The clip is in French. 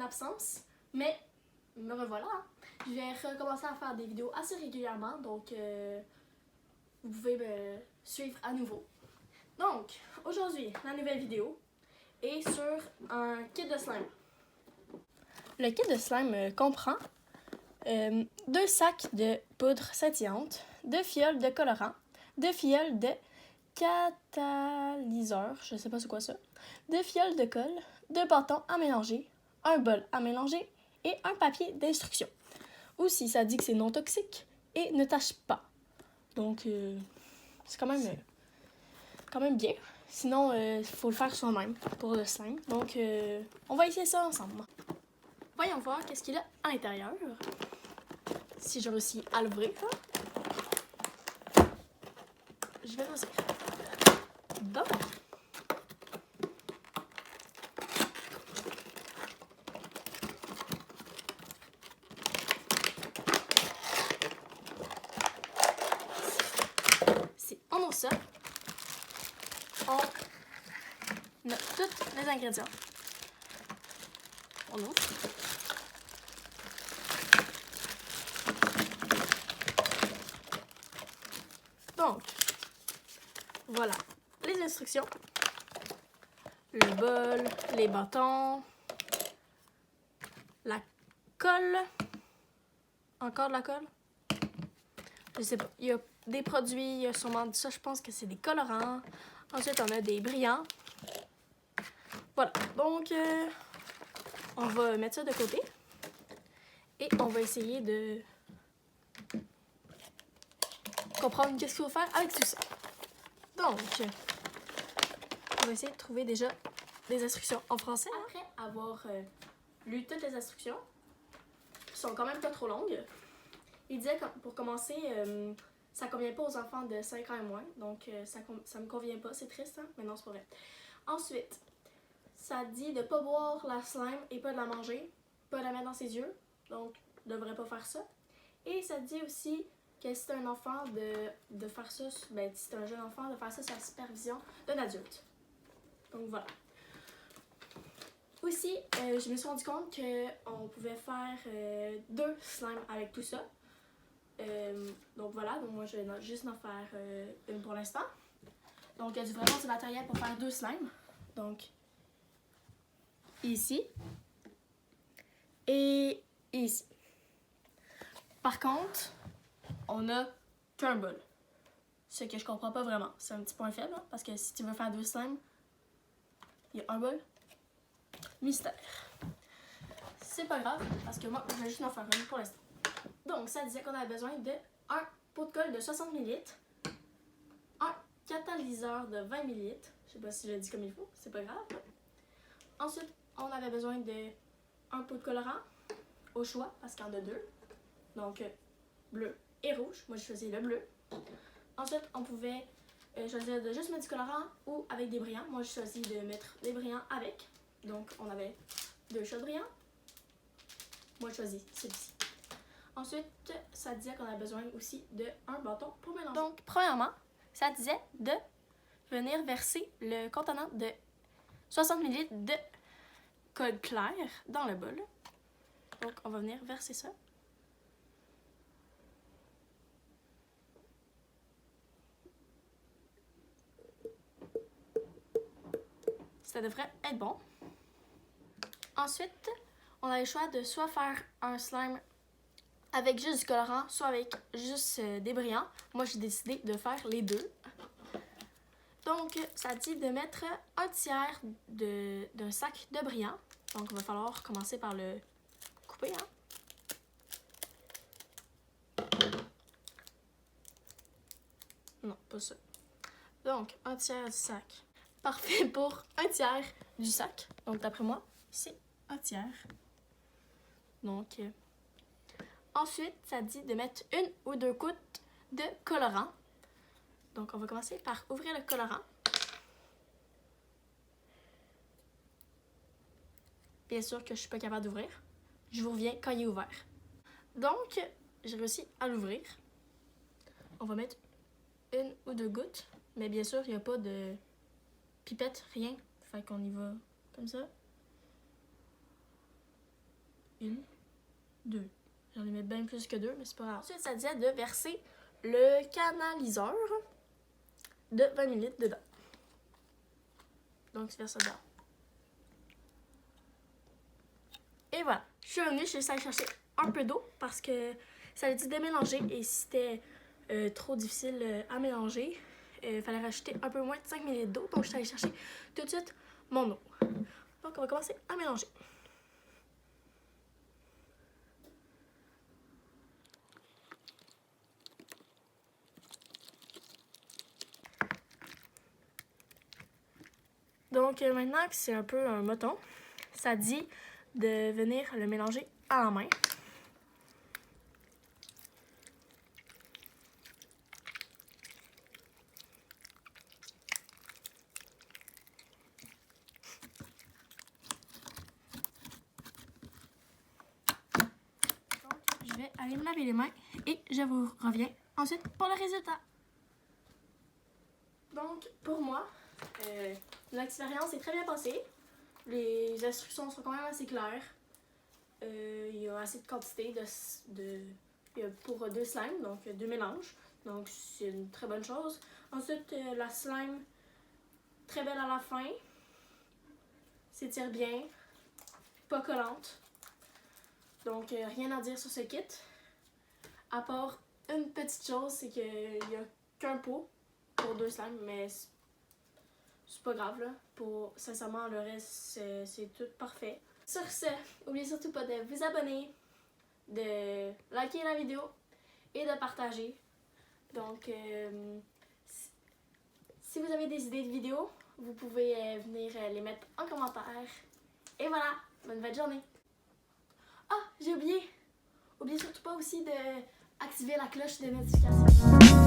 absence, mais me revoilà. Je vais recommencer à faire des vidéos assez régulièrement, donc vous pouvez me suivre à nouveau. Donc, aujourd'hui, la nouvelle vidéo est sur un kit de slime. Le kit de slime comprend 2 sacs de poudre scintillante, 2 fioles de colorant, 2 fioles de catalyseur, je sais pas c'est quoi ça, 2 fioles de colle, 2 bâtons à mélanger, un bol à mélanger et un papier d'instruction. Aussi, ça dit que c'est non toxique et ne tâche pas. Donc, c'est quand même bien. Sinon, il faut le faire soi-même pour le slime. Donc, on va essayer ça ensemble. Voyons voir qu'est-ce qu'il y a à l'intérieur. Si je réussis à l'ouvrir. Je vais l'ouvrir. Donc, si on ouvre ça, on a tous les ingrédients. On ouvre. Donc, voilà les instructions. Le bol, les bâtons, la colle. Encore de la colle? Je sais pas. Il y a des produits, il y a sûrement ça, je pense que c'est des colorants. Ensuite, on a des brillants. Voilà. Donc, on va mettre ça de côté. Et on va essayer de comprendre qu'est-ce qu'il faut faire avec tout ça. Donc, on va essayer de trouver déjà des instructions en français. Après avoir lu toutes les instructions, qui sont quand même pas trop longues, il disait que pour commencer, ça convient pas aux enfants de 5 ans et moins. Donc, ça me convient pas. C'est triste, hein? Mais non, c'est pas vrai. Ensuite, ça dit de pas boire la slime et pas de la manger, pas la mettre dans ses yeux. Donc, ne devrait pas faire ça. Et ça dit aussi que si c'est un enfant de faire ça, ben, si c'est un jeune enfant, de faire ça sous la supervision d'un adulte. Donc, voilà. Aussi, je me suis rendu compte qu'on pouvait faire 2 slimes avec tout ça. Donc voilà, donc moi je vais juste en faire une pour l'instant. Donc il y a vraiment du matériel pour faire 2 slimes. Donc ici et ici. Par contre, on a qu'un bol. Ce que je comprends pas vraiment. C'est un petit point faible, hein, parce que si tu veux faire 2 slimes, il y a un bol. Mystère. C'est pas grave, parce que moi je vais juste en faire une pour l'instant. Donc ça disait qu'on avait besoin de un pot de colle de 60 ml, un catalyseur de 20 ml, je sais pas si je l'ai dit comme il faut, c'est pas grave. Ensuite, on avait besoin de un pot de colorant, au choix, parce qu'il y en a 2. Donc, bleu et rouge. Moi, j'ai choisi le bleu. Ensuite, on pouvait choisir de juste mettre du colorant ou avec des brillants. Moi, j'ai choisi de mettre des brillants avec. Donc, on avait 2 shots de brillants. Moi, j'ai choisi celui-ci. Ensuite, ça disait qu'on a besoin aussi d'un bâton pour mélanger. Donc, premièrement, ça disait de venir verser le contenant de 60 ml de colle claire dans le bol. Donc, on va venir verser ça. Ça devrait être bon. Ensuite, on a le choix de soit faire un slime avec juste du colorant, soit avec juste des brillants. Moi, j'ai décidé de faire les 2. Donc, ça dit de mettre un tiers d'un sac de brillants. Donc, il va falloir commencer par le couper. Hein? Non, pas ça. Donc, un tiers du sac. Parfait pour un tiers du sac. Donc, d'après moi, c'est un tiers. Donc, ensuite, ça dit de mettre 1 ou 2 gouttes de colorant. Donc, on va commencer par ouvrir le colorant. Bien sûr que je ne suis pas capable d'ouvrir. Je vous reviens quand il est ouvert. Donc, j'ai réussi à l'ouvrir. On va mettre 1 ou 2 gouttes. Mais bien sûr, il n'y a pas de pipette, rien. Fait qu'on y va comme ça. Une, deux. J'en ai mis bien plus que deux, mais c'est pas grave. Ensuite, ça disait de verser le canaliseur de 20 ml dedans. Donc, tu verses ça dedans. Et voilà. Je suis revenue, je suis allée chercher un peu d'eau parce que ça a dit de mélanger et si c'était trop difficile à mélanger, il fallait rajouter un peu moins de 5 ml d'eau. Donc, je suis allée chercher tout de suite mon eau. Donc, on va commencer à mélanger. Donc, maintenant que c'est un peu un moton, ça dit de venir le mélanger à la main. Je vais aller me laver les mains et je vous reviens ensuite pour le résultat. Donc, pour moi, l'expérience est très bien passée. Les instructions sont quand même assez claires. Il y a assez de quantité pour 2 slimes, donc 2 mélanges. Donc, c'est une très bonne chose. Ensuite, la slime, très belle à la fin. S'étire bien, pas collante. Donc, rien à dire sur ce kit. À part une petite chose, c'est qu'il n'y a qu'un pot pour 2 slimes, mais c'est pas grave là. Sincèrement, le reste, c'est tout parfait. Sur ce, n'oubliez surtout pas de vous abonner, de liker la vidéo et de partager. Donc, si vous avez des idées de vidéos, vous pouvez venir les mettre en commentaire. Et voilà, bonne fin de journée. Ah, j'ai oublié. N'oubliez surtout pas aussi de activer la cloche de notification.